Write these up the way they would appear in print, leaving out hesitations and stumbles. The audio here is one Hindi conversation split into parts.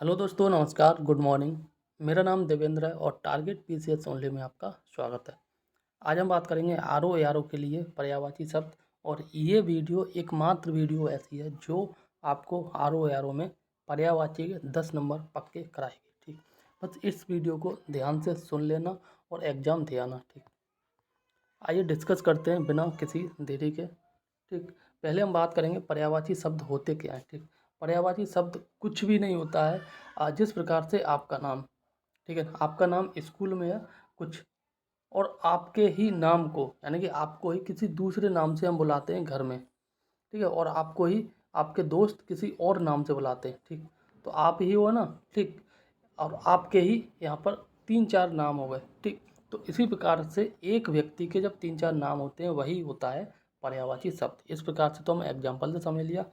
हेलो दोस्तों, नमस्कार, गुड मॉर्निंग। मेरा नाम देवेंद्र है और टारगेट पीसीएस ओनली में आपका स्वागत है। आज हम बात करेंगे आरओ एआरओ के लिए पर्यायवाची शब्द। और ये वीडियो एकमात्र वीडियो ऐसी है जो आपको आरओ एआरओ में पर्यायवाची के 10 नंबर पक्के कराएगी। ठीक, बस इस वीडियो को ध्यान से सुन लेना और एग्ज़ाम दे आना। ठीक, आइए डिस्कस करते हैं बिना किसी देरी के। ठीक, पहले हम बात करेंगे पर्यायवाची शब्द होते क्या हैं। ठीक, पर्यायवाची शब्द कुछ भी नहीं होता है। जिस प्रकार से आपका नाम, ठीक है, आपका नाम स्कूल में है कुछ, और आपके ही नाम को यानी कि आपको ही किसी दूसरे नाम से हम बुलाते हैं घर में। ठीक है, और आपको ही आपके दोस्त किसी और नाम से बुलाते हैं। ठीक, तो आप ही हो ना। ठीक, और आपके ही यहाँ पर 3-4 नाम हो गए। ठीक, तो इसी प्रकार से एक व्यक्ति के जब 3-4 नाम होते हैं वही होता है पर्यायवाची शब्द। इस प्रकार से तो हम एग्जाम्पल से समझ लिया।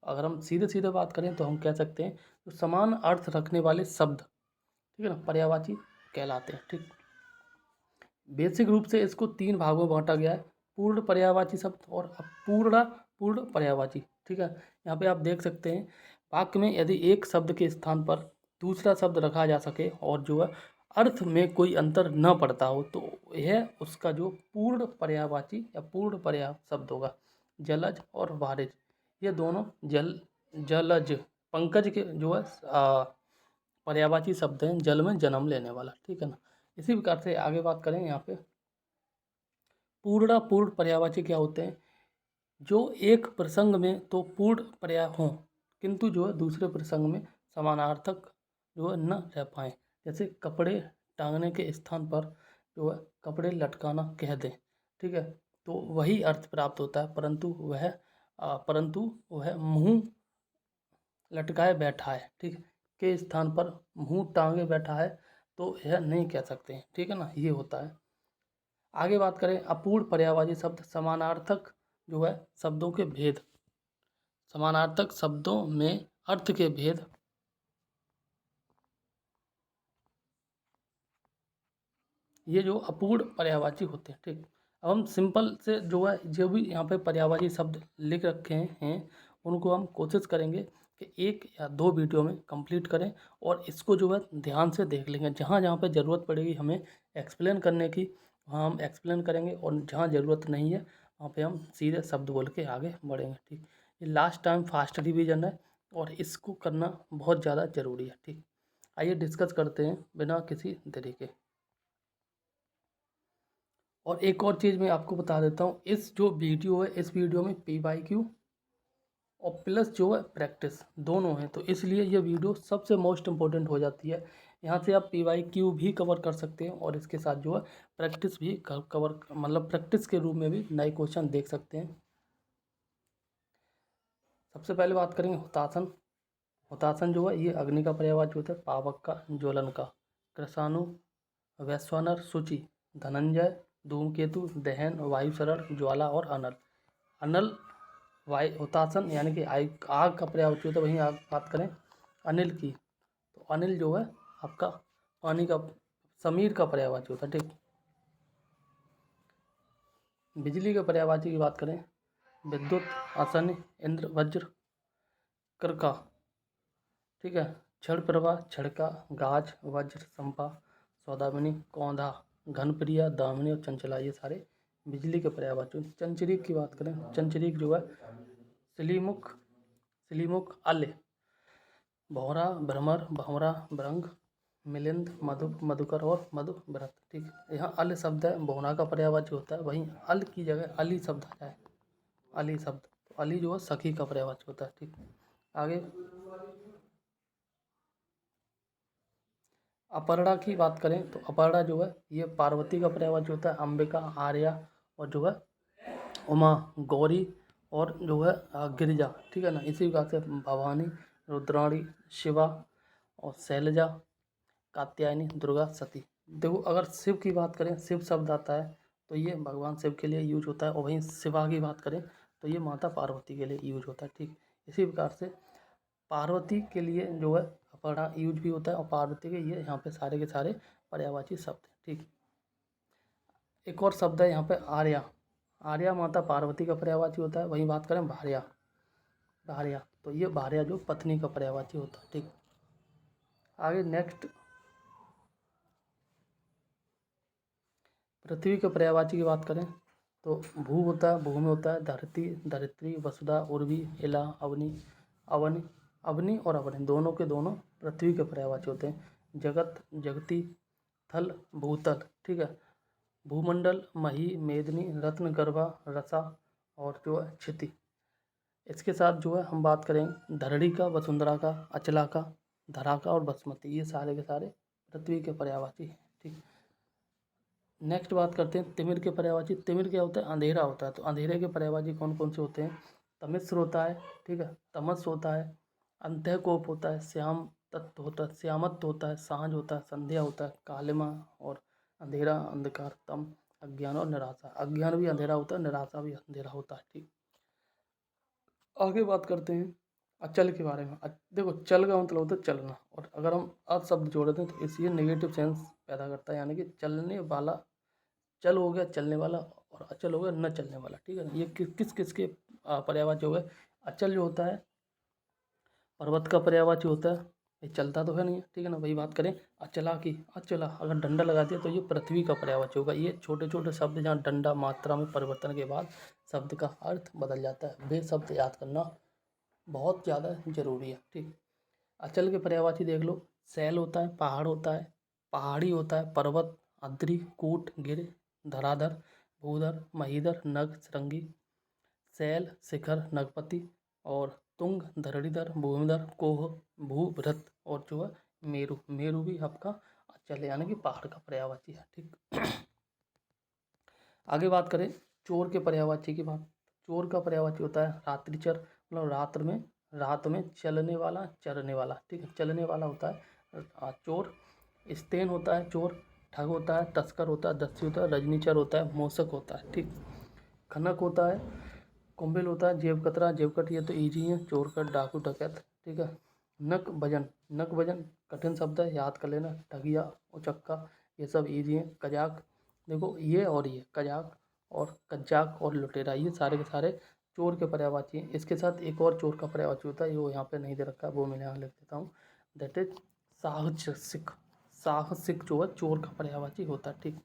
अगर हम सीधे सीधे बात करें तो हम कह सकते हैं जो समान अर्थ रखने वाले शब्द, ठीक है ना, पर्यायवाची कहलाते हैं। ठीक, बेसिक रूप से इसको 3 भागों में बांटा गया है, पूर्ण पर्यायवाची शब्द और अपूर्ण पूर्ण पर्यायवाची। ठीक है, यहाँ पे आप देख सकते हैं वाक्य में यदि एक शब्द के स्थान पर दूसरा शब्द रखा जा सके और जो है अर्थ में कोई अंतर न पड़ता हो तो यह उसका जो पूर्ण पर्यायवाची या पूर्ण पर्याय शब्द होगा। जलज और वारिज, ये दोनों जलज पंकज के जो है पर्यायवाची शब्द हैं, जल में जन्म लेने वाला। ठीक है ना। इसी प्रकार से आगे बात करें यहाँ पे पूर्ण पूर्ण पर्यायवाची क्या होते हैं, जो एक प्रसंग में तो पूर्ण पर्याय हों किंतु जो है दूसरे प्रसंग में समानार्थक जो है न रह पाए। जैसे कपड़े टांगने के स्थान पर जो है कपड़े लटकाना कह दें। ठीक है, तो वही अर्थ प्राप्त होता है, परंतु वह मुंह लटकाए बैठा है, ठीक है, के स्थान पर मुंह टांगे बैठा है, तो यह नहीं कह सकते हैं। ठीक है ना, ये होता है। आगे बात करें अपूर्ण पर्यायवाची शब्द समानार्थक जो है शब्दों के भेद, समानार्थक शब्दों में अर्थ के भेद, ये जो अपूर्ण पर्यायवाची होते हैं। ठीक, अब हम सिंपल से जो है जो भी यहाँ पे पर्यायवाची शब्द लिख रखे हैं उनको हम कोशिश करेंगे कि 1 या 2 वीडियो में कंप्लीट करें और इसको जो है ध्यान से देख लेंगे। जहाँ जहाँ पे ज़रूरत पड़ेगी हमें एक्सप्लेन करने की, वहाँ हम एक्सप्लेन करेंगे, और जहाँ ज़रूरत नहीं है वहाँ पे हम सीधे शब्द बोल के आगे बढ़ेंगे। ठीक, ये लास्ट टाइम फास्ट रिवीजन है और इसको करना बहुत ज़्यादा ज़रूरी है। ठीक, आइए डिस्कस करते हैं बिना किसी देरी के। और एक और चीज़ मैं आपको बता देता हूँ, इस जो वीडियो है इस वीडियो में PYQ और प्लस जो है प्रैक्टिस दोनों हैं, तो इसलिए ये वीडियो सबसे मोस्ट इम्पोर्टेंट हो जाती है। यहाँ से आप PYQ भी कवर कर सकते हैं और इसके साथ जो है प्रैक्टिस भी कवर मतलब प्रैक्टिस के रूप में भी नए क्वेश्चन देख सकते हैं। सबसे पहले बात करेंगे हुतासन। हुतासन जो है ये अग्नि का पर्यायवाची होता है, पावक का, ज्वलन का। कृषाणु, वैश्वानर, शुचि, धनंजय, धूमकेतु, दहन, वायु सरल, ज्वाला और अनल। अनल वायु हुतासन यानी कि आग का पर्यायवाची होता है। वहीं आग बात करें अनिल की, तो अनिल जो है आपका पानी का, समीर का पर्यायवाची होता है। ठीक, बिजली के पर्यायवाची की बात करें विद्युत, आसन्य, इंद्र, वज्र, कृका। ठीक है, क्षण प्रभा, छड़का, गाज, वज्र, संपा, सौदामिनी, कौंधा, घनप्रिया, दामिनी और चंचला, ये सारे बिजली के पर्यायवाची। चंचरीक की बात करें, चंचरीक जो है सिलीमुख, सिलीमुख, अल्य, भौरा, भ्रमर, भंवरा, भृंग, मिलिंद, मधु, मधुकर और मधु व्रत। ठीक, यहाँ अल शब्द है, भौरा का पर्यायवाची होता है, वहीं अल की जगह अली शब्द आ जाए, अली शब्द, तो अली जो है सखी का पर्यायवाची होता है। ठीक, आगे अपर्णा की बात करें तो अपर्णा जो है ये पार्वती का पर्यायवाची होता है, अंबिका, आर्या और जो है उमा, गौरी और जो है गिरिजा। ठीक है ना, इसी प्रकार से भवानी, रुद्राणी, शिवा और शैलजा, कात्यायनी, दुर्गा, सती। देखो अगर शिव की बात करें, शिव शब्द आता है तो ये भगवान शिव के लिए यूज होता है, और वहीं शिवा की बात करें तो ये माता पार्वती के लिए यूज होता है। ठीक, इसी प्रकार से पार्वती के लिए जो है अपर्णा यूज भी होता है, और पार्वती के ये यहाँ पे सारे के सारे पर्यायवाची शब्द हैं। ठीक, एक और शब्द है यहाँ पे आर्या। आर्या माता पार्वती का पर्यायवाची होता है। वहीं बात करें भार्या, भार्या, तो ये भार्या जो पत्नी का पर्यायवाची होता है। ठीक, आगे नेक्स्ट पृथ्वी के पर्यायवाची की बात करें तो भू होता है, भूमि होता है, धरती, धरित्री, वसुधा, उर्वी, इला, अवनि, अवनि, अवनि और अवनि दोनों के दोनों पृथ्वी के पर्यायवाची होते हैं। जगत, जगती, थल, भूतल, ठीक है, भूमंडल, मही, मेदिनी, रत्न, गर्भा, रसा और जो है क्षिति। इसके साथ जो है हम बात करेंगे धरणी का, वसुंधरा का, अचला का, धरा का और बसमती, ये सारे के सारे पृथ्वी के पर्यायवाची हैं। ठीक, नेक्स्ट बात करते हैं तिमिर के पर्यायवाची। तिमिर क्या होता है? अंधेरा होता है। तो अंधेरे के पर्यायवाची कौन कौन से होते हैं? तमिस्र होता है, ठीक है, तमस होता है, अंतःकोप होता है, श्याम तत्व होता है, श्यामत्व होता है, सांझ होता है, संध्या होता है, कालिमा और अंधेरा, अंधकार, तम, अज्ञान और निराशा। अज्ञान भी अंधेरा होता है, निराशा भी अंधेरा होता है। ठीक, आगे बात करते हैं अचल के बारे में। देखो, चल का मतलब होता है चलना, और अगर हम अ शब्द जोड़ दें तो इसलिए नेगेटिव सेंस पैदा करता है, यानी कि चलने वाला। चल हो गया चलने वाला, और अचल हो गया न चलने वाला। ठीक है ना, ये किस किस के पर्यायवाची हो गए? अचल जो होता है पर्वत का पर्यायवाची होता है, ये चलता तो है नहीं है, ठीक है ना। वही बात करें अचला की, अचला अगर डंडा लगा दिया तो ये पृथ्वी का पर्यायवाची होगा। ये छोटे छोटे शब्द जहाँ डंडा मात्रा में परिवर्तन के बाद शब्द का अर्थ बदल जाता है, वे शब्द याद करना बहुत ज़्यादा जरूरी है। ठीक, अचल के पर्यायवाची देख लो। शैल होता है, पहाड़ होता है, पहाड़ी होता है, पर्वत, अद्रि, कूट, गिर, धराधर, भूधर, महीधर, नग, श्रृंगी, शैल, शिखर, नगपति और तुंग, धरणीधर, भूमिधर, कोह, भूभृत और जो है मेरु। मेरु भी आपका अचल यानी कि पहाड़ का पर्यायवाची है। ठीक, आगे बात करें चोर के पर्यायवाची की बात। चोर का पर्यायवाची होता है रात्रिचर, मतलब रात में चलने वाला, चरने वाला। ठीक है, चलने वाला होता है चोर। स्तेन होता है चोर, ठग होता है, तस्कर होता है, दस्यु होता है, रजनीचर होता है, मोसक होता है। ठीक, खनक होता है, कुंभिल होता है, जेब कतरा, जेबकट, ये तो ईजी है, चोर कट, डाकू, डकैत। ठीक है, नक भजन, नक भजन कठिन शब्द है, याद कर लेना। ठगिया, उचक्का, ये सब ईजी है। कजाक, देखो ये और ये कजाक और कज्जाक और लुटेरा, ये सारे के सारे चोर के पर्यायवाची हैं। इसके साथ एक और चोर का पर्यायवाची होता है, वो यहाँ पे नहीं दे रखा है, वो मैं यहाँ लिख देता हूँ। दैट इज साहसिक। साहसिक जो है चोर का पर्यायवाची होता है। ठीक,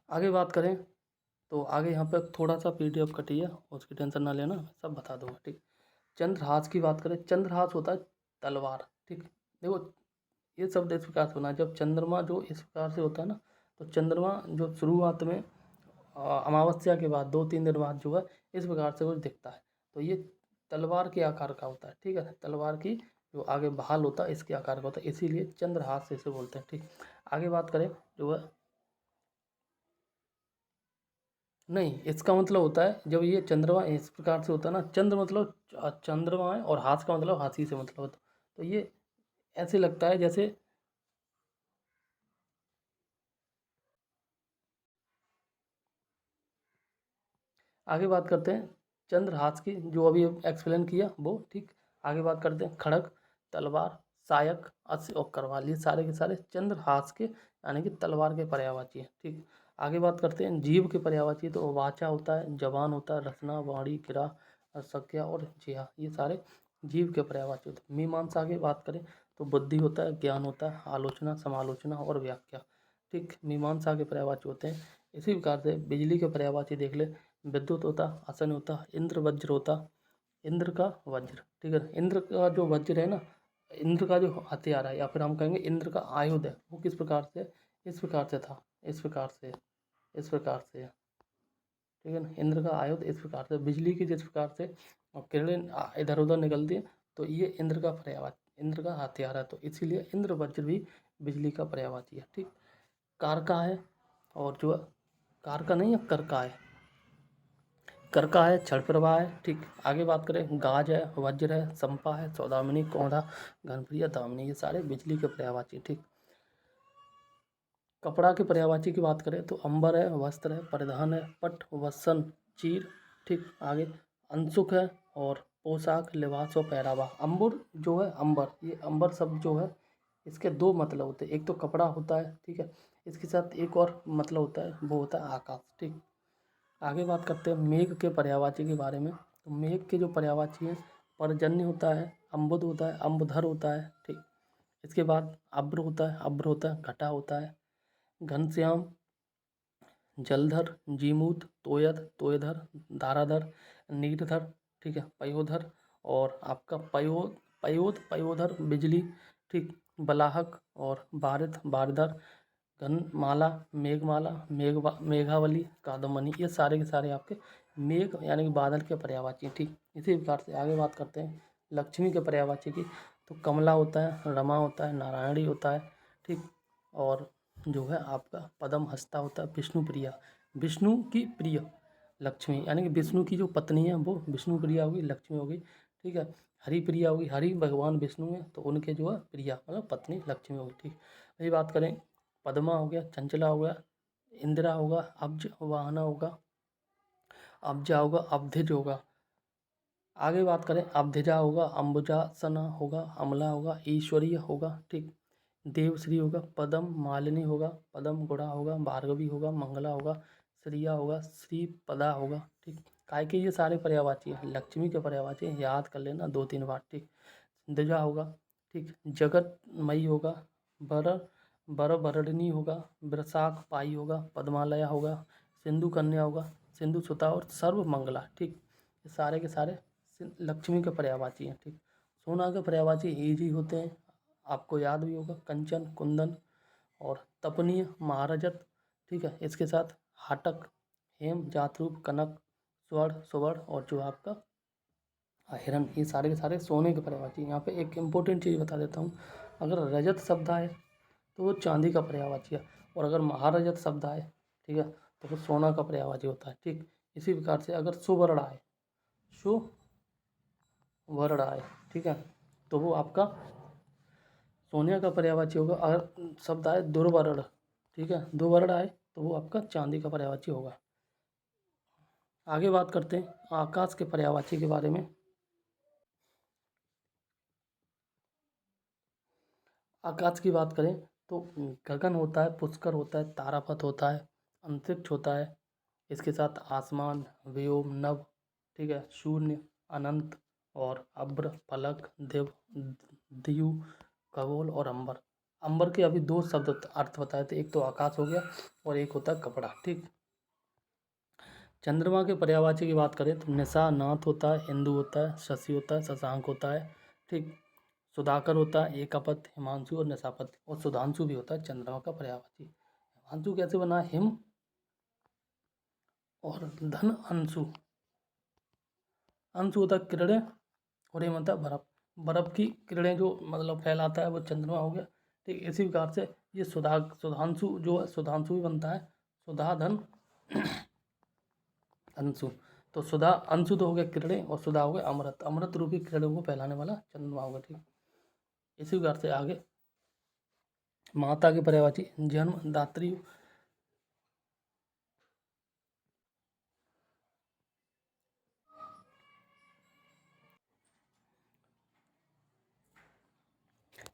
आगे बात करें तो आगे यहाँ पे थोड़ा सा PDF कटी है, उसकी टेंशन ना लेना, सब बता दूंगा। ठीक, चंद्रहास की बात करें। चंद्रहास होता है तलवार। ठीक, देखो ये शब्द इस प्रकार से होना है, जब चंद्रमा जो इस प्रकार से होता है ना, तो चंद्रमा जो शुरुआत में अमावस्या के बाद 2-3 दिन बाद जो है इस प्रकार से कुछ दिखता है, तो ये तलवार के आकार का होता है। ठीक है, तलवार की जो आगे भाल होता है इसके आकार का होता है, इसीलिए चंद्रहास इसे बोलते हैं। ठीक, आगे बात करें जो है, नहीं इसका मतलब होता है जब ये चंद्रमा इस प्रकार से होता है ना, चंद्र मतलब चंद्रमा है, और हाथ का मतलब हाथी से मतलब होता है, तो ये ऐसे लगता है जैसे। आगे बात करते हैं चंद्रहास की, जो अभी एक्सप्लेन किया वो। ठीक, आगे बात करते हैं खड़ग, तलवार, सायक, अस्य और करवाल, ये सारे के सारे चंद्रहास के यानी कि तलवार के पर्यायवाची हैं। ठीक, आगे बात करते हैं जीव के पर्यायवाची। तो वाचा होता है, जबान होता है, रसना, वाणी, किरा, संज्ञा और जिहा, ये सारे जीव के पर्यायवाची होते हैं। मीमांसा की बात करें तो बुद्धि होता है, ज्ञान होता है, आलोचना, समालोचना और व्याख्या। ठीक, मीमांसा के पर्यायवाची होते हैं। इसी प्रकार से बिजली के पर्यायवाची देख ले। विद्युत होता, असन होता, इंद्र वज्र होता, इंद्र का वज्र। ठीक है, इंद्र का जो वज्र है ना, इंद्र का जो हथियार है, या फिर हम कहेंगे इंद्र का आयुध है, वो किस प्रकार से? इस प्रकार से था, इस प्रकार से, इस प्रकार से। ठीक है ना, इंद्र का आयुध इस प्रकार से, बिजली की जिस प्रकार से किरणें इधर उधर निकलती है, तो ये इंद्र का पर्यायवाची, इंद्र का हथियार है, तो इसीलिए इंद्र वज्र भी बिजली का पर्यायवाची है। ठीक, कारका है, और जो कारका नहीं है, करका है, करका है, क्षण प्रभा है। ठीक, आगे बात करें गाज है, वज्र है, संपा है, सौदामिनी, कौंधा, घनप्रिया, दामिनी, ये सारे बिजली के पर्यायवाची। ठीक, कपड़ा के पर्यायवाची की बात करें तो अंबर है, वस्त्र है, परिधान है, पट, वसन, चीर। ठीक, आगे अंशुक है, और पोशाक, लिबास और पहरावा। अंबर जो है, अंबर, ये अंबर शब्द जो है इसके दो मतलब होते हैं, एक तो कपड़ा होता है, ठीक है, इसके साथ एक और मतलब होता है, वो होता है आकाश। ठीक, आगे बात करते हैं मेघ के पर्यायवाची के बारे में। तो मेघ के जो पर्यायवाची हैं पर्जन्य होता है, अम्बुद होता है, अम्बुधर होता है। ठीक, इसके बाद अब्र होता है, अब्र होता है, घटा होता है, घनश्याम, जलधर, जीमूत, तोयद, तोयधर, धाराधर, नीरधर। ठीक है, पयोधर और आपका पयोधर, बिजली। ठीक, बलाहक और बारिद, बारिधर, घनमाला, मेघमाला, मेघावली, कादम्बनी। ये सारे के सारे आपके मेघ यानी कि बादल के पर्यायवाची हैं। ठीक, इसी प्रकार से आगे बात करते हैं लक्ष्मी के पर्यायवाची की। तो कमला होता है, रमा होता है, नारायणी होता है। ठीक, और जो है आपका पद्म हस्ता होता है, विष्णु प्रिया, विष्णु की प्रिय लक्ष्मी, यानी कि विष्णु की जो पत्नी है वो विष्णु प्रिया होगी, लक्ष्मी होगी। ठीक है, हरि प्रिया होगी, हरि भगवान विष्णु है तो उनके जो है प्रिया मतलब पत्नी लक्ष्मी होगी। ठीक, यही बात करें पद्मा हो गया, चंचला हो गया, इंदिरा होगा, अब्ज वाहना होगा, अब्जा होगा, अब्धिज होगा। आगे बात करें अब्धिजा होगा, अंबुजासना होगा, अमला होगा, ईश्वरीय होगा। ठीक, देवश्री होगा, पदम मालिनी होगा, पदम गुड़ा होगा, भार्गवी होगा, मंगला होगा, श्रिया होगा, श्रीपदा होगा। ठीक, काय के ये सारे पर्यायवाची हैं, लक्ष्मी के पर्यायवाची हैं, याद कर लेना 2-3 बार। ठीक, द्विजा होगा। ठीक, जगतमयी होगा, बर बरबरणी होगा, वृषाख पाई होगा, पद्मालया होगा, सिंधु कन्या होगा, सिंधु सुता और सर्व मंगला। ठीक, ये सारे के सारे लक्ष्मी के पर्यायवाची हैं। ठीक, सोना के पर्यायवाची इजी होते हैं, आपको याद भी होगा, कंचन, कुंदन और तपनीय, महारजत। ठीक है, इसके साथ हाटक, हेम, जातरूप, कनक, स्वर्ण, सुवर्ण और जो आपका हिरन। ये सारे के सारे सोने के पर्यायवाची। यहाँ पे एक इम्पोर्टेंट चीज़ बता देता हूँ, अगर रजत शब्द आए तो वो चांदी का पर्यायवाची है, और अगर महारजत शब्द आए, ठीक है, तो वो सोना का पर्यायवाची होता है। ठीक, इसी प्रकार से अगर सुवर्ण आए, सुवर्ण आए, ठीक है, तो वो आपका सोने का पर्यायवाची होगा। अगर शब्द आए दुर्वर्ण, ठीक है, दुर्वर्ण आए तो वो आपका चांदी का पर्यायवाची होगा। आगे बात करते हैं आकाश के पर्यायवाची के बारे में। आकाश की बात करें तो गगन होता है, पुष्कर होता है, तारापथ होता है, अंतरिक्ष होता है, इसके साथ आसमान, व्योम, नभ। ठीक है, शून्य, अनंत और अब्र, फलक, दिव, दियु, खगोल और अंबर। अंबर के अभी 2 शब्द अर्थ बताए थे, एक तो आकाश हो गया और एक होता है कपड़ा। ठीक, चंद्रमा के पर्यायवाची की बात करें तो निशा, नाथ होता है, इंदु होता है, शशि होता है, शशांक होता है। ठीक, सुधाकर होता है, एकापत, हिमांशु और निशापत, और सुधांशु भी होता है चंद्रमा का पर्यायवाची। हिमांशु कैसे बना, हिम और धन अंशु, अंशु होता है किरणें और हिम होता है बर्फ, बर्फ की किरणें जो मतलब फैलाता है वो चंद्रमा हो गया। ठीक, इसी प्रकार से ये सुधांशु जो है, सुधांशु भी बनता है, सुधा धन अंशु। तो सुधा अंशु तो हो गया किरणें और सुधा हो गया अमृत, अमृत रूपी किरणों को फैलाने वाला चंद्रमा होगा। ठीक, इसी प्रकार से आगे माता की पर्यायवाची जन्म दात्री।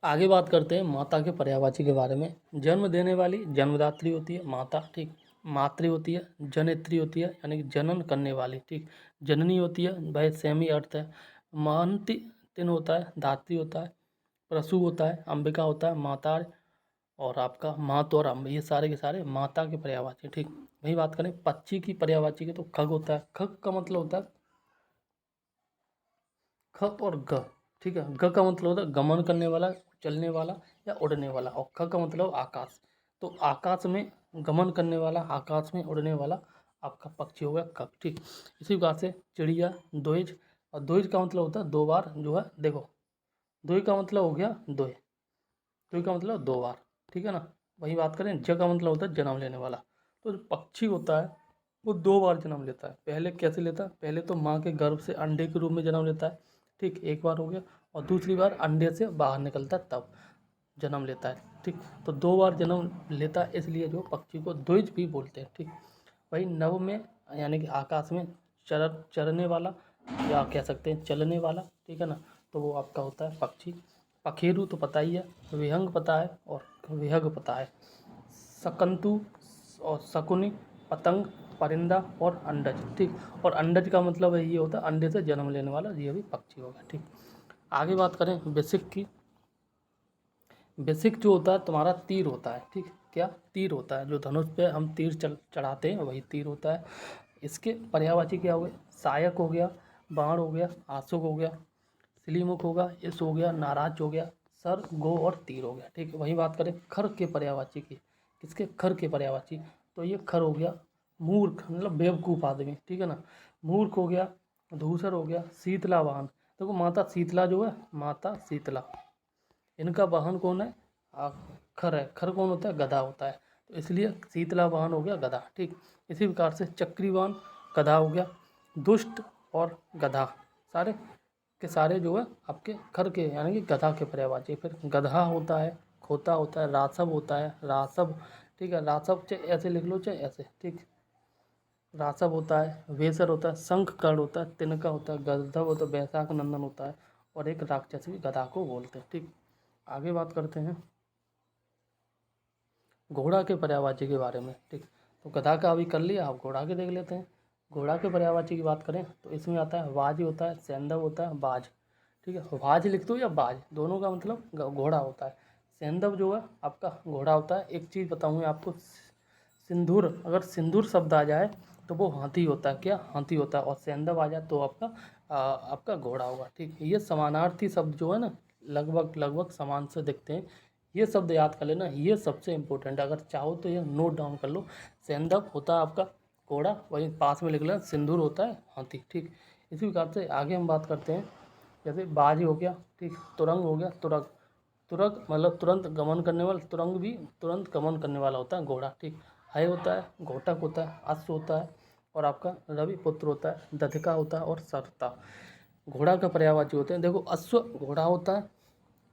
आगे बात करते हैं माता के पर्यायवाची के बारे में। जन्म देने वाली जन्मदात्री होती है माता। ठीक, मातृ होती है, जनेत्री होती है यानी कि जनन करने वाली। ठीक, जननी होती है, वह सेमी अर्थ है। महंती तिन होता है, धात्री होता है, प्रसू होता है, अंबिका होता है, माता और आपका मात और अम्ब। ये सारे के सारे माता के पर्यायवाची। ठीक, वही बात करें पक्षी की पर्यायवाची की तो खग होता है, खग का मतलब होता है ख और ग। ठीक है, ग का मतलब होता है गमन करने वाला, चलने वाला या उड़ने वाला, और ख का मतलब आकाश। तो आकाश में गमन करने वाला, आकाश में उड़ने वाला आपका पक्षी हो गया खग। ठीक, इसी प्रकार से चिड़िया द्विज, और द्विज का मतलब होता है 2 बार जो है, देखो द्विज का मतलब हो गया द्वय, द्वय का मतलब 2 बार। ठीक है ना, वही बात करें ज का मतलब होता है जन्म लेने वाला। तो जो पक्षी होता है वो 2 बार जन्म लेता है। पहले कैसे लेता है, पहले तो माँ के गर्भ से अंडे के रूप में जन्म लेता है। ठीक, एक बार हो गया, और दूसरी बार अंडे से बाहर निकलता है तब जन्म लेता है। ठीक, तो 2 बार जन्म लेता है, इसलिए जो पक्षी को द्विज भी बोलते हैं। ठीक, वही नभ में यानी कि आकाश में चरने वाला या कह सकते हैं चलने वाला। ठीक है ना, तो वो आपका होता है पक्षी। पखेरु तो पता ही है, विहंग पता है और विहग पता है, शकंतु और शकुनी, पतंग परिंदा और अंडज। ठीक, और अंडज का मतलब ये होता है अंडे से जन्म लेने वाला, ये भी पक्षी होगा। ठीक, आगे बात करें बेसिक की। बेसिक जो होता है तुम्हारा तीर होता है। ठीक, क्या तीर होता है, जो धनुष पे हम तीर चढ़ाते हैं वही तीर होता है। इसके पर्यायवाची क्या हो गए, सहायक हो गया, बाण हो गया, आशुक हो गया, श्लीमुख होगा, इस हो गया, नाराज हो गया, सर, गो और तीर हो गया। ठीक है, वही बात करें खर के पर्यायवाची की। किसके, खर के पर्यायवाची, तो ये खर हो गया मूर्ख, मतलब बेवकूफ़ आदमी। ठीक है ना, मूर्ख हो गया, धूसर हो गया, शीतला वाहन। देखो माता शीतला जो है, माता शीतला, इनका वाहन कौन है, खर है। खर कौन होता है, गधा होता है, तो इसलिए शीतला वाहन हो गया गधा। ठीक, इसी प्रकार से चक्रीवाहन गधा हो गया। दुष्ट और गधा सारे के सारे जो है आपके खर के यानी कि गधा के पर्यायवाची। फिर गधा होता है, खोता होता है, रासव होता है, रासव। ठीक है, रासव चाहे ऐसे लिख लो चाहे ऐसे। ठीक, रासव होता है, वेसर होता है, शंख कर्ण होता है, तिनका होता है, गंधर्व होता है, बैसाख नंदन होता है, और एक राक्षस भी गधा को बोलते हैं। ठीक, आगे बात करते हैं घोड़ा के पर्यायवाची के बारे में। ठीक, तो गधा का अभी कर लिया, आप घोड़ा के देख लेते हैं। घोड़ा के पर्यायवाची की बात करें तो इसमें आता है वाज होता है, सैंधव होता है, बाज। ठीक है, वाज लिख दो या बाज, दोनों का मतलब घोड़ा होता है। सैंधव जो है आपका घोड़ा होता है। एक चीज़ बताऊँगा आपको, सिंदूर, अगर सिंदूर शब्द आ जाए तो वो हाथी होता है। क्या, हाथी होता है, और सैंधव आ जाए तो आपका घोड़ा होगा। ठीक, ये समानार्थी शब्द जो है ना, लगभग लगभग समान से दिखते हैं। ये शब्द याद कर लेना, ये सबसे इम्पोर्टेंट है, अगर चाहो तो ये नोट डाउन कर लो। सैंधव होता है आपका घोड़ा, वहीं पास में लिख लेना सिंदूर होता है हाथी। ठीक, इसी प्रकार से आगे हम बात करते हैं, जैसे बाज हो गया। ठीक, तुरंग हो गया, तुरग। तुरग मतलब तुरंत गमन करने वाला, तुरंग भी तुरंत गमन करने वाला होता है घोड़ा। ठीक, है होता है, घोटक होता है, अश्व होता है, और आपका रवि पुत्र होता है, दधिका होता है, और सरता घोड़ा का पर्यायवाची होते हैं। देखो अश्व घोड़ा होता है।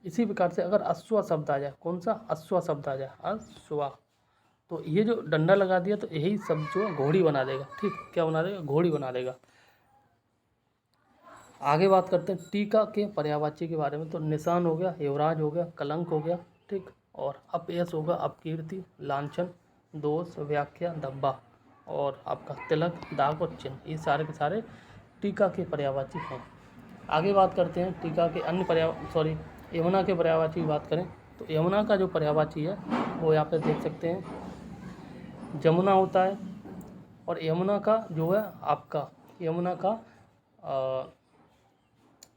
इसी प्रकार से अगर अश्व शब्द आ जाए, कौन सा, अश्व शब्द आ जाए, अश्वा, तो ये जो डंडा लगा दिया तो यही शब्द जो है घोड़ी बना देगा। ठीक, क्या बना देगा, घोड़ी बना देगा। आगे बात करते हैं टीका के पर्यायवाची के बारे में। तो निशान हो गया, युवराज हो गया, कलंक हो गया। ठीक, और अपयश होगा, अपकीर्ति, लांछन, दोष, व्याख्या, धब्बा, और आपका तिलक, दाग और चिन्ह, ये सारे के सारे टीका के पर्यायवाची हैं। आगे बात करते हैं टीका के अन्य यमुना के पर्यायवाची की बात करें तो यमुना का जो पर्यायवाची है वो यहाँ पे देख सकते हैं, जमुना होता है। और यमुना का जो है आपका, यमुना का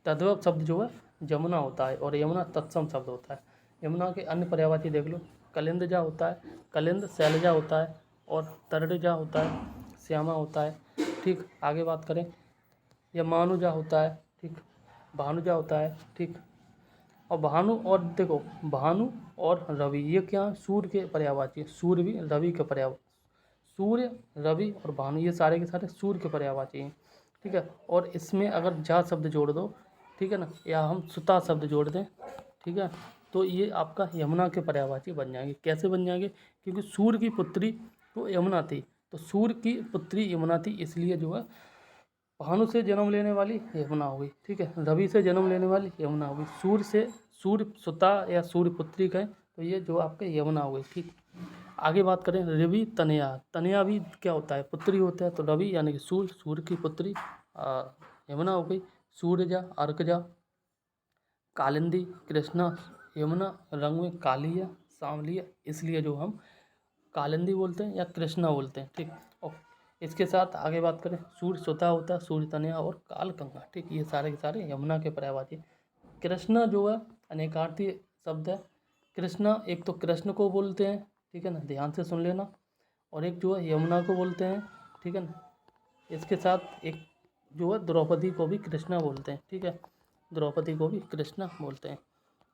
तद्भव शब्द जो है जमुना होता है, और यमुना तत्सम शब्द होता है। यमुना के अन्य पर्यायवाची देख लो, कलिंदजा होता है, कलिंद शैलजा होता है, और तरडजा होता है, श्यामा होता है। ठीक, आगे बात करें, यह मानुजा होता है। ठीक, भानुजा होता है। ठीक, और भानु, और देखो भानु और रवि ये क्या, सूर्य के पर्यायवाची, सूर्य भी रवि के पर्यायवाची, सूर्य, रवि और भानु ये सारे के सारे सूर्य के पर्यायवाची हैं। ठीक है, और इसमें अगर जा शब्द जोड़ दो, ठीक है ना, या हम सुता शब्द जोड़ दें, ठीक है, तो ये आपका यमुना के पर्यायवाची बन जाएंगे। कैसे बन जाएंगे, क्योंकि सूर्य की पुत्री तो यमुना थी, तो सूर्य की पुत्री यमुना थी, इसलिए जो है भानु से जन्म लेने वाली यमुना हो गई। ठीक है, रवि से जन्म लेने वाली यमुना हो गई, सूर्य से सूर्य सुता या सूर्य पुत्री कहें तो ये जो आपके यमुना हो गई। ठीक, आगे बात करें रवि तनया, तनया भी क्या होता है, पुत्री होता है, तो रवि यानी कि सूर्य, सूर्य की पुत्री यमुना हो गई। सूर्यजा, अर्कजा, कालिंदी, कृष्णा, यमुना रंग में काली है, सांवली है, इसलिए जो हम कालिंदी बोलते हैं या कृष्णा बोलते हैं। ठीक, और इसके साथ आगे बात करें, सूर्य सुता होता है, सूर्य तनया और कालगंगा। ठीक, ये सारे के सारे यमुना के पर्यायवाची। कृष्णा जो है अनेकार्थी शब्द है। कृष्णा एक तो कृष्ण को बोलते हैं, ठीक है ना, ध्यान से सुन लेना, और एक जो है यमुना को बोलते हैं। ठीक है ना, इसके साथ एक जो है द्रौपदी को भी कृष्णा बोलते हैं। ठीक है, द्रौपदी को भी कृष्णा बोलते हैं।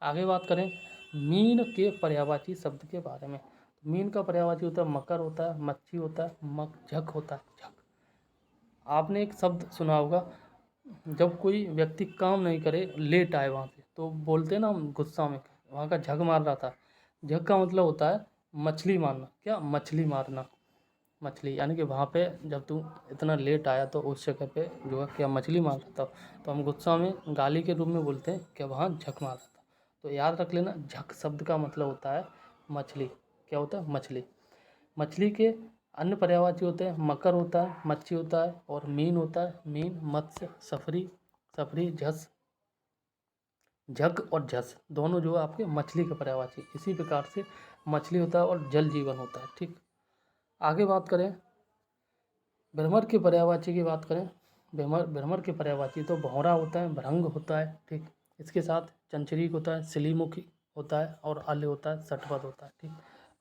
आगे बात करें मीन के पर्यायवाची शब्द के बारे में। मीन का पर्यायवाची होता है मकर होता है, मच्छी होता है, झक होता है, झक। आपने एक शब्द सुना होगा, जब कोई व्यक्ति काम नहीं करे, लेट आए वहाँ से, तो बोलते हैं ना हम गुस्सा में, वहाँ का झक मार रहा था। झक का मतलब होता है मछली मारना। क्या, मछली मारना, मछली, यानी कि वहाँ पे जब तू इतना लेट आया तो उस जगह पे जो है क्या मछली मार रहा था, तो हम गुस्सा में गाली के रूप में बोलते हैं कि वहाँ झक मार रहा था। तो याद रख लेना, झक शब्द का मतलब होता है मछली। क्या होता है, मछली। मछली के अन्य पर्यायवाची होते हैं मकर होता है, मच्छी होता है, और मीन होता है, मीन, मत्स्य, सफरी, सफरी, झस, झग और झस दोनों जो है आपके मछली के पर्यायवाची। इसी प्रकार से मछली होता है और जल जीवन होता है। ठीक, आगे बात करें भ्रमर के पर्यायवाची की बात करें। भ्रमर के पर्यायवाची तो भौरा होता है, भृंग होता है, ठीक, इसके साथ चंचरीक होता है, सिलीमुखी होता है, और अल्य होता है, सटपथ होता है। ठीक,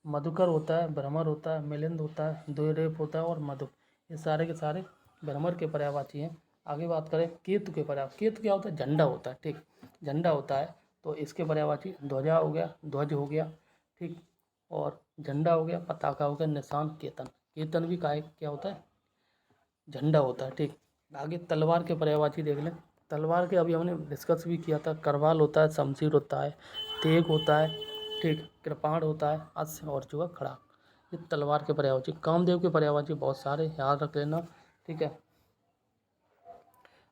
मधुकर होता है, भ्रमर होता है, मिलिंद होता है, द्विरेफ होता है, और मधु, ये सारे के सारे भ्रमर के पर्यायवाची हैं। आगे बात करें केतु के पर्याय। केतु क्या होता है? झंडा होता है। ठीक, झंडा होता है, तो इसके पर्यायवाची ध्वजा हो गया, ध्वज हो गया, ठीक, और झंडा हो गया, पताका हो गया, निशान, केतन। केतन भी क्या होता है? झंडा होता है। ठीक, आगे तलवार के पर्यायवाची देख लें। तलवार के अभी हमने डिस्कस भी किया था। करवाल होता है, शमशीर होता है, तेग होता है, ठीक, कृपाण होता है, अश्व, और जो है खड़ा। ये तलवार के पर्यायवाची। कामदेव के पर्यायवाची बहुत सारे, याद रख लेना। ठीक है,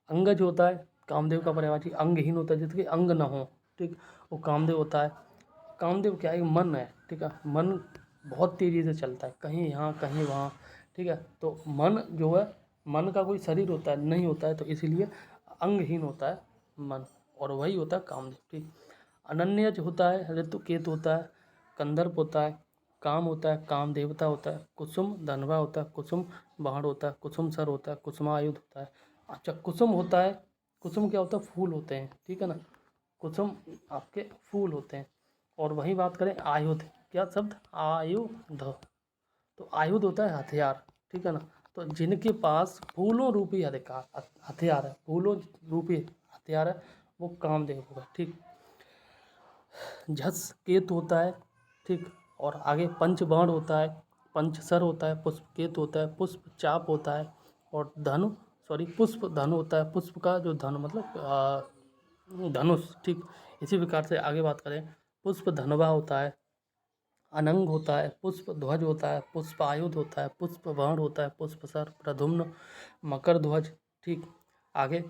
अंगज होता है कामदेव का पर्यायवाची। अंगहीन होता है, जिसके अंग ना हो, ठीक, वो कामदेव होता है। कामदेव क्या है? मन है, ठीक है, मन बहुत तेज़ी से चलता है, कहीं यहाँ कहीं वहाँ, ठीक है, तो मन जो है, मन का कोई शरीर होता है नहीं होता है, तो इसीलिए अंगहीन होता है मन, और वही होता है कामदेव। ठीक, अनन्यज होता है, ऋतुकेत होता है, कंदर्प होता है, काम होता है, काम देवता होता है, कुसुम धनवा होता है, कुसुम बाण होता है, कुसुम सर होता है, कुसुमायुध होता है। अच्छा, कुसुम होता है, कुसुम क्या होता है? फूल होते हैं, ठीक है ना, कुसुम आपके फूल होते हैं। और वहीं बात करें आयुध, क्या शब्द? आयुध, तो आयुध होता है हथियार, ठीक है ना, तो जिनके पास फूलों रूपी अधिकार हथियार है, फूलों रूपी हथियार है, वो कामदेव होगा। ठीक, झस केतु होता है, ठीक, और आगे पंचबाण होता है, पंचसर होता है, पुष्प केतु होता है, पुष्प चाप होता है, और धनु, सॉरी, पुष्प धनु होता है। पुष्प का जो धनु मतलब धनुष। ठीक, इसी प्रकार से आगे बात करें, पुष्प धनवा होता है, अनंग होता है, पुष्प ध्वज होता है, पुष्प आयुध होता है, पुष्प बाण होता है, पुष्प सर, प्रद्युम्न, मकर ध्वज। ठीक, आगे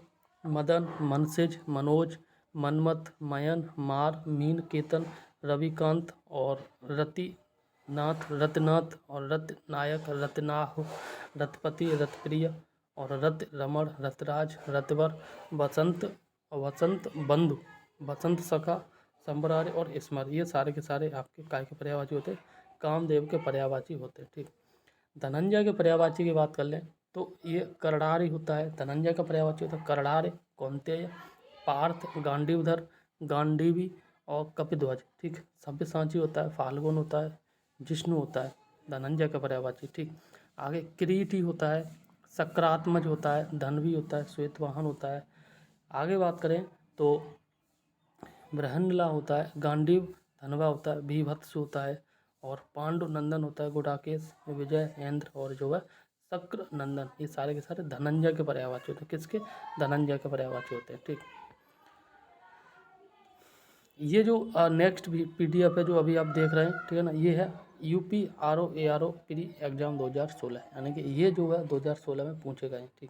मदन, मनसिज, मनोज, मनमत, मयन, मार, मीन, केतन, रविकांत, और रतिनाथ, रतनाथ, और रत्नायक, रत्नाह, रथपति, रथप्रिय, और रथ रमण, रथराज, रथवर, बसंत, वसंत बंधु, बसंत सखा, संबरारी, और स्मर, ये सारे के सारे आपके काय के पर्यायवाची होते हैं? कामदेव के पर्यायवाची होते हैं। ठीक, धनंजय के पर्यायवाची की बात कर लें तो ये करड़ारी होता है, धनंजय का पर्यायवाची होता है करड़ारे, कौन्तेय, पार्थ, गांडीवधर, गांडीवी, और कपिध्वज। ठीक, सव्यसाची होता है, फाल्गुन होता है, जिष्णु होता है, धनंजय का पर्यायवाची। ठीक, आगे किरीटी होता है, सक्रात्मज होता है, धनवी होता है, श्वेतवाहन होता है। आगे बात करें तो बृहन्नला होता है, गांडीव धनवा होता है, भीभत्स होता है, और पांडु नंदन होता है, गुडाकेश, विजय, इंद्र, और जो है शक्र नंदन। ये सारे के सारे धनंजय के पर्यायवाची होते हैं। किसके? धनंजय के पर्यायवाची होते हैं। ठीक, ये जो नेक्स्ट भी PDF है जो अभी आप देख रहे हैं, ठीक है ना, ये है UP RO प्री एग्जाम 2016, यानी कि ये जो है 2016 में पूछे गए हैं। ठीक,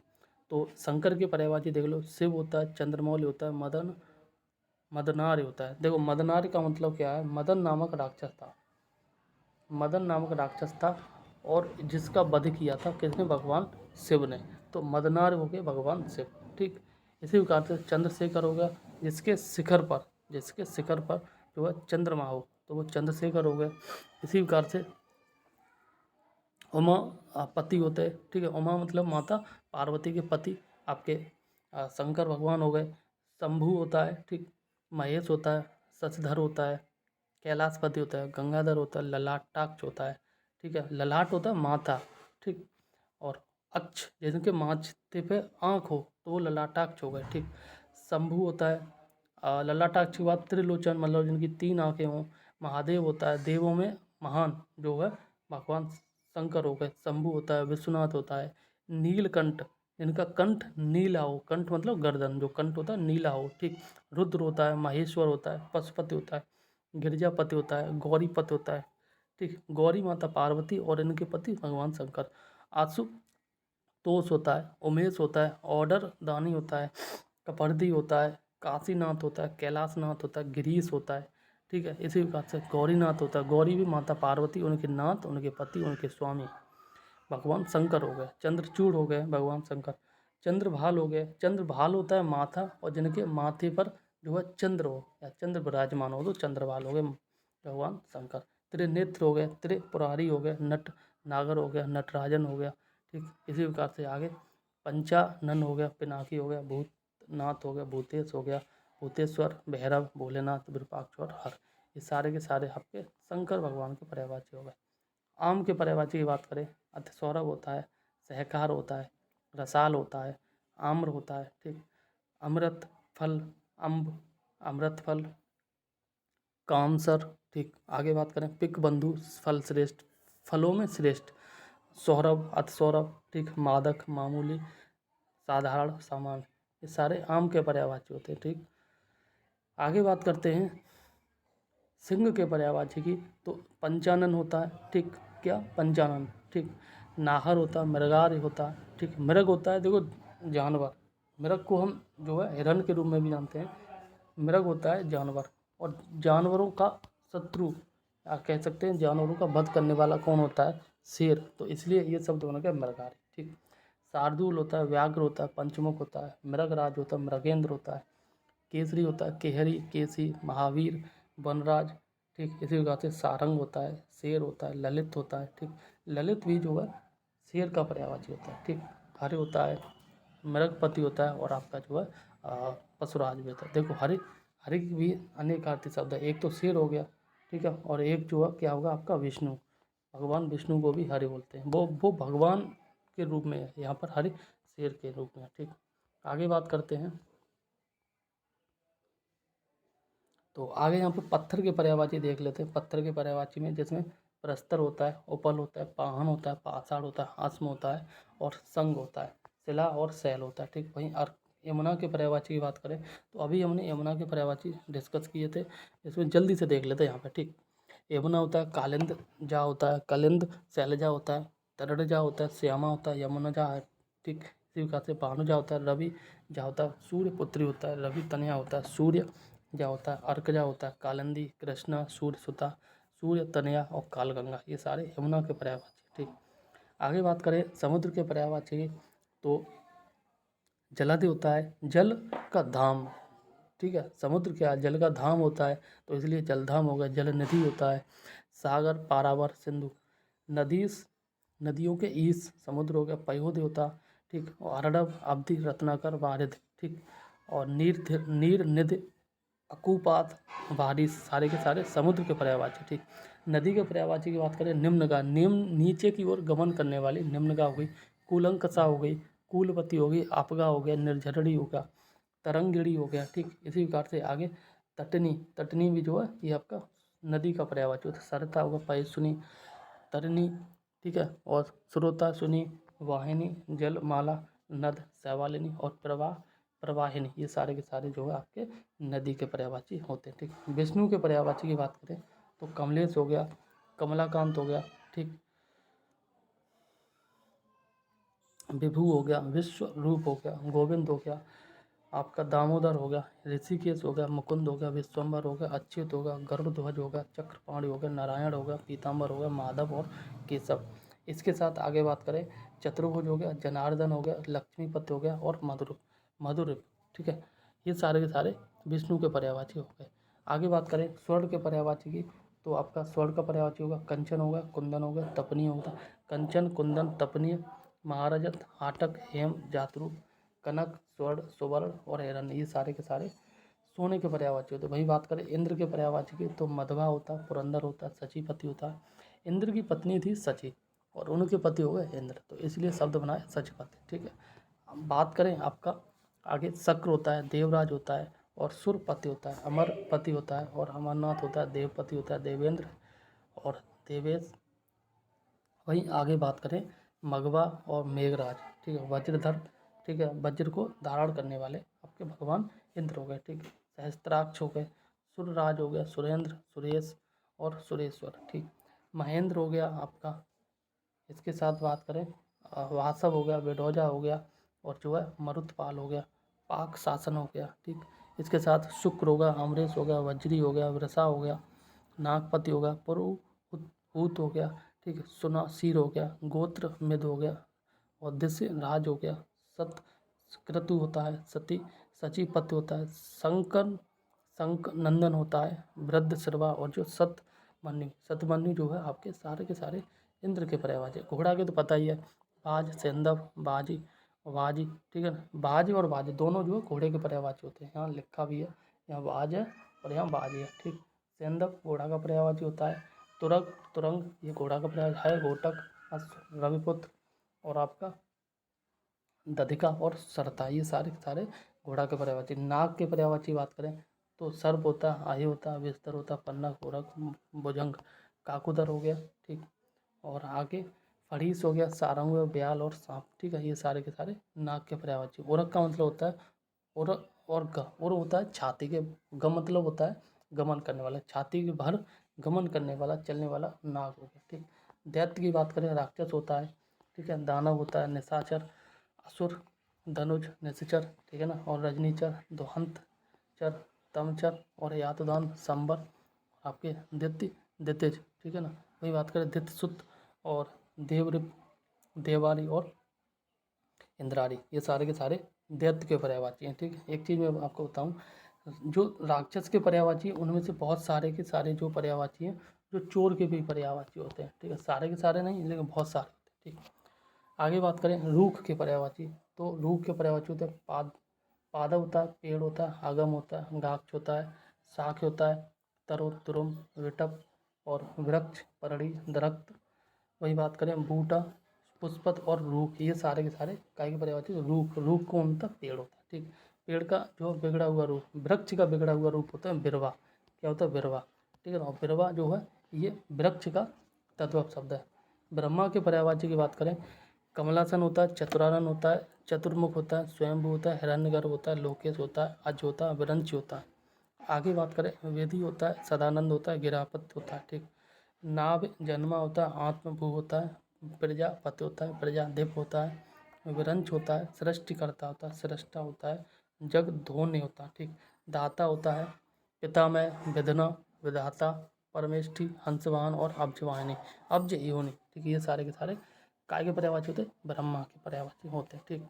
तो शंकर के पर्यायवाची देख लो, शिव होता है, चंद्रमौली होता है, मदनार्य होता है। देखो, मदनार्य का मतलब क्या है? मदन नामक राक्षस था, मदन नामक राक्षस था, और जिसका वध किया था किसने? भगवान शिव ने। तो मदनार्य हो गए भगवान शिव। ठीक, इसी प्रकार से चंद्रशेखर हो गया, जिसके शिखर पर जो है चंद्रमा हो, तो वो चंद्रशेखर हो गए। इसी प्रकार से उमा पति होते हैं, ठीक है, उमा मतलब माता पार्वती के पति आपके शंकर भगवान हो गए। शंभु होता है, ठीक, महेश होता है, शशधर होता है, कैलाशपति होता है, गंगाधर होता है, ललाटाक्ष होता है, ठीक है, ललाट होता है माथा, ठीक, और अक्ष जिनके माथे पे आँख हो तो वो ललाटाक्ष हो गए। ठीक, शंभु होता है, ललाटाक्ष के बाद त्रिलोचन मतलब जिनकी 3 आँखें हों। महादेव होता है, देवों में महान जो है भगवान शंकर हो गए। शंभु होता है, विश्वनाथ होता है, नीलकंठ जिनका कंठ नीला हो, कंठ मतलब गर्दन, जो कंठ होता है नीला हो। ठीक, रुद्र होता है, महेश्वर होता है, पशुपति होता है, गिरिजापति होता है, गौरीपति होता है, ठीक, गौरी माता पार्वती और इनके पति भगवान शंकर। आशुतोष होता है, उमेश होता है, ऑर्डर दानी होता है, कपर्दी होता है, काशीनाथ होता है, कैलाशनाथ होता है, गिरीश होता है, ठीक है। इसी प्रकार से गौरीनाथ होता है, गौरी भी माता पार्वती, उनके नाथ, उनके पति, उनके स्वामी। भगवान शंकर हो गए। चंद्रचूड़ हो गए भगवान शंकर। चंद्रभाल हो गए। चंद्रभाल होता है माथा, और जिनके माथे पर जो है चंद्र हो या चंद्र विराजमान हो तो चंद्रभाल हो गए भगवान शंकर। त्रिनेत्र हो गए। त्रिपुरारी हो गए। नट नागर हो गया। नटराजन हो गया। ठीक, इसी प्रकार से आगे पंचानन हो गया। पिनाकी हो गया। भूतनाथ हो गया। भूतेश हो गया। भूतेश्वर, भैरव, भोलेनाथ, विरूपाक्ष और हर, ये सारे के सारे आपके शंकर भगवान के पर्यायवाची हो गए। आम के पर्यायवाची की बात करें, अतिसौरभ होता है, सहकार होता है, रसाल होता है, आम्र होता है। ठीक, अमृत फल, अम्ब, अमृत फल, कामसर। ठीक, आगे बात करें पिक बंधु, फल श्रेष्ठ, फलों में श्रेष्ठ, सौरभ, अतिसौरभ। ठीक, मादक, मामूली, साधारण, सामान्य, ये सारे आम के पर्यायवाची होते हैं। ठीक, आगे बात करते हैं सिंह के पर्यायवाची की, तो पंचानन होता है। ठीक, क्या पंचानन। ठीक, नाहर होता है, मृगार होता है। ठीक, मृग होता है देखो जानवर, मृग को हम जो है हिरण के रूप में भी जानते हैं। मृग होता है जानवर, और जानवरों का शत्रु या कह सकते हैं जानवरों का वध करने वाला कौन होता है, शेर, तो इसलिए ये शब्द बन गया मृगारी। ठीक, शार्दूल होता है, व्याघ्र होता है, पंचमुख होता है, मृगराज होता है, मृगेंद्र होता है, केसरी होता है, केहरी, केसी, महावीर, वनराज। ठीक, इसी प्रकार से सारंग होता है, शेर होता है, ललित होता है। ठीक, ललित भी जो है शेर का पर्यायवाची होता है। ठीक, हरि होता है, मृगपति होता है, और आपका जो है पशुराज भी होता है। देखो हरि, हरि की भी अनेक अर्थी शब्द है, एक तो शेर हो गया, ठीक है, और एक जो है क्या होगा आपका विष्णु, भगवान विष्णु को भी हरि बोलते हैं, वो भगवान के रूप में है, यहाँ पर हरि शेर के रूप में है। ठीक, आगे बात करते हैं, तो आगे यहाँ पे पत्थर के पर्यायवाची देख लेते हैं। पत्थर के पर्यायवाची में जिसमें प्रस्तर होता है, उपल होता है, पाहन होता है, पाषाण होता है, आस्म होता है, और संग होता है, शिला और शैल होता है। ठीक, वहीं यमुना के पर्यायवाची की बात करें, तो अभी हमने यमुना के पर्यायवाची डिस्कस किए थे, इसमें जल्दी से देख लेते हैं यहाँ पे। ठीक, यमुना होता है कालिंद जा होता है, कलिंद शैलजा होता है, तरड़जा होता है, श्यामा होता है, यमुना जा है। ठीक, इसी प्रकार से भानुजा होता है, रवि जा होता है, सूर्य पुत्री होता है, रवि तनया होता है, सूर्य जा होता है, अर्कजा होता है, कालिंदी, कृष्णा, सूर्य सुता, सूर्य तनया और कालगंगा, ये सारे यमुना के पर्यायवाची। ठीक, आगे बात करें समुद्र के पर्यायवाची की, तो जलधि होता है जल का धाम। ठीक है, समुद्र क्या है, जल का धाम होता है, तो इसलिए जलधाम हो गया। जल निधि होता है, सागर, पारावर, सिंधु, नदीस, नदियों के ईस, समुद्र हो गया। पयोधि होता, ठीक, और अर्णव, अवधि, रत्नाकर, वारिध। ठीक, और नीर निधि, अकूपात, भारी, सारे के सारे समुद्र के पर्यायवाची। ठीक, नदी के पर्यायवाची की बात करें, निम्नगा, निम्न नीचे की ओर गमन करने वाली, निम्नगा हो गई, कूलंकसा हो गई, कूलवती हो गई, आपगा हो गया, निर्झरणी हो गया, तरंगिणी हो गया। ठीक, इसी प्रकार से आगे तटनी, तटनी भी जो है ये आपका नदी का पर्यायवाची होता है। सरता होगा, पयसुनी, तरनी। ठीक है, और स्रोता, सुनी, वाहिनी, जलमाला, नद, शैवालिनी, और प्रवाह, प्रवाहिनी, ये सारे के सारे जो है आपके नदी के पर्यायवाची होते हैं। ठीक, विष्णु के पर्यायवाची की बात करें, तो कमलेश हो गया, कमलाकांत हो गया। ठीक, विभु हो गया, विश्व रूप हो गया, गोविंद हो गया, आपका दामोदर हो गया, ऋषिकेश हो गया, मुकुंद हो गया, विश्वम्भर हो गया, अच्युत हो गया, गरुड़ध्वज हो गया, चक्रपाणि हो गया, नारायण हो गया, पीताम्बर हो गया, माधव और केशव। इसके साथ आगे बात करें, चतुर्भुज हो गया, जनार्दन हो गया, लक्ष्मीपति हो गया, और मधुर। ठीक है, ये सारे के सारे विष्णु के पर्यायवाची हो गए। आगे बात करें स्वर्ण के पर्यायवाची की, तो आपका स्वर्ण का पर्यायवाची होगा कंचन हो गया, कुंदन हो गया, तपनीय होगा। कंचन, कुंदन, तपनीय, महारजत, हाटक, हेम, जातरू, कनक, स्वर्ण, सुवर्ण और हिरण्य, ये सारे के सारे सोने के पर्यायवाची होते हैं। वहीं बात करें इंद्र के पर्यायवाची की, तो मधवा होता है, पुरंदर होता है, सचीपति होता है। इंद्र की पत्नी थी सची, और उनके पति हो गए इंद्र, तो इसलिए शब्द बनाए सचपति। ठीक है, अब बात करें आपका आगे शक्र होता है, देवराज होता है, और सुरपति होता है, अमरपति होता है, और अमरनाथ होता है, देवपति होता है, देवेंद्र और देवेश। वहीं आगे बात करें मघवा और मेघराज। ठीक है, वज्रधर। ठीक है, वज्र को धारण करने वाले आपके भगवान इंद्र हो गए। ठीक, सहस्त्राक्ष हो गए, सुरराज हो गया, सुरेंद्र, सुरेश और सुरेश्वर। ठीक, महेंद्र हो गया आपका। इसके साथ बात करें वासव हो गया, बेडौजा हो गया, और जो है मरुतपाल हो गया, पाक शासन हो गया। ठीक, इसके साथ शुक्र हो गया, अमरेश हो गया, वज्री हो गया, वृषा हो गया, नागपति हो गया, पुरुहूत हो गया। ठीक है। सुना शीर हो गया, गोत्र मिद हो गया, और दिश राज हो गया, सत क्रतु होता है, सती सचीपति होता है, शंकर शंख नंदन होता है, वृद्ध श्रवा, और जो सतमन्यु जो है आपके सारे के सारे इंद्र के पर्यायवाची। घोड़ा के तो पता ही है, बाज सेंधव बाजी बाजी, ठीक है ना। बाज और बाजी दोनों जो है घोड़े के पर्यायवाची होते हैं। यहाँ लिखा भी है, यहाँ बाज है और यहाँ बाजी है, ठीक। सेंधव घोड़ा का पर्यायवाची होता है, तुरग तुरंग ये घोड़ा का पर्यायवाची है, घोटक अश्व रविपुत्र, और आपका दधिका और सरता ये सारे के सारे घोड़ा के पर्यायवाची। नाग के पर्यायवाची बात करें तो सर्प होता है, आही होता है, विस्तर होता है, पन्ना, गोरख, भुजंग, काकुदर हो गया, ठीक। और आगे फड़ीस हो गया, सारंग, ब्याल और सांप, ठीक है। ये सारे के सारे नाग के पर्यायवाची। ओरक का मतलब होता है ओरक, और ग और होता है छाती के, ग मतलब होता है गमन करने वाला, छाती के भर गमन करने वाला, चलने वाला नाग हो गया, ठीक। दैत्य की बात करें, राक्षस होता है, ठीक है। दानव होता है, निशाचर, असुर, धनुज, निशाचर, ठीक है ना। और रजनीचर, दुहंत चर, तमचर, और यातदान, संबर, आपके दितिज, ठीक है ना। वही बात करें दितसुत और देवरिप, देवारी और इंद्रारी, ये सारे के सारे दैत्य के पर्यायवाची हैं, ठीक है। एक चीज़ मैं आपको बताऊं, जो राक्षस के पर्यायवाची हैं उनमें से बहुत सारे के सारे जो पर्यायवाची हैं जो चोर के भी पर्यायवाची होते हैं, ठीक है। सारे के सारे नहीं, लेकिन बहुत सारे होते हैं, ठीक। आगे बात करें रूख के पर्यायवाची, तो रूख के पर्यायवाची होते हैं पादव होता है, पेड़ होता है, आगम होता है, गाक्ष होता है, शाख होता है, तरो तुरुम, विटप, और वृक्ष, परड़ी, दरख्त। वही बात करें बूटा, पुष्पत और रूख, ये सारे के सारे काय के पर्यायवाची। रूख कौन होता है? पेड़ होता है, ठीक। पेड़ का जो बिगड़ा हुआ रूप, वृक्ष का बिगड़ा हुआ रूप होता है बिरवा, क्या होता है? बिरवा, ठीक है ना। बिरवा जो है ये वृक्ष का तत्व शब्द है। ब्रह्मा के पर्यायवाची की बात करें, कमलासन होता है, चतुरानन होता है, चतुर्मुख होता है, स्वयंभू होता है, हिरण्यगर्भ होता है, लोकेश होता है, अज होता है, विरंच होता है। आगे बात करें वेदी होता है, सदानंद होता है, गिरापत होता है, ठीक। नाभ जन्मा होता है, आत्मभू होता है, प्रजापति होता है, प्रजाधिप होता है, विरंच होता है, सृष्टिकर्ता होता है, सृष्टा होता है, जग ध्वनि होता है, ठीक। दाता होता है, पितामह, विधना, विधाता, परमेष्ठी, हंसवाहन और अब्जवाहिनी, अब्ज योनि, ठीक। ये सारे के सारे काय के पर्यायवाची होते हैं? ब्रह्मा के पर्यायवाची होते हैं, ठीक।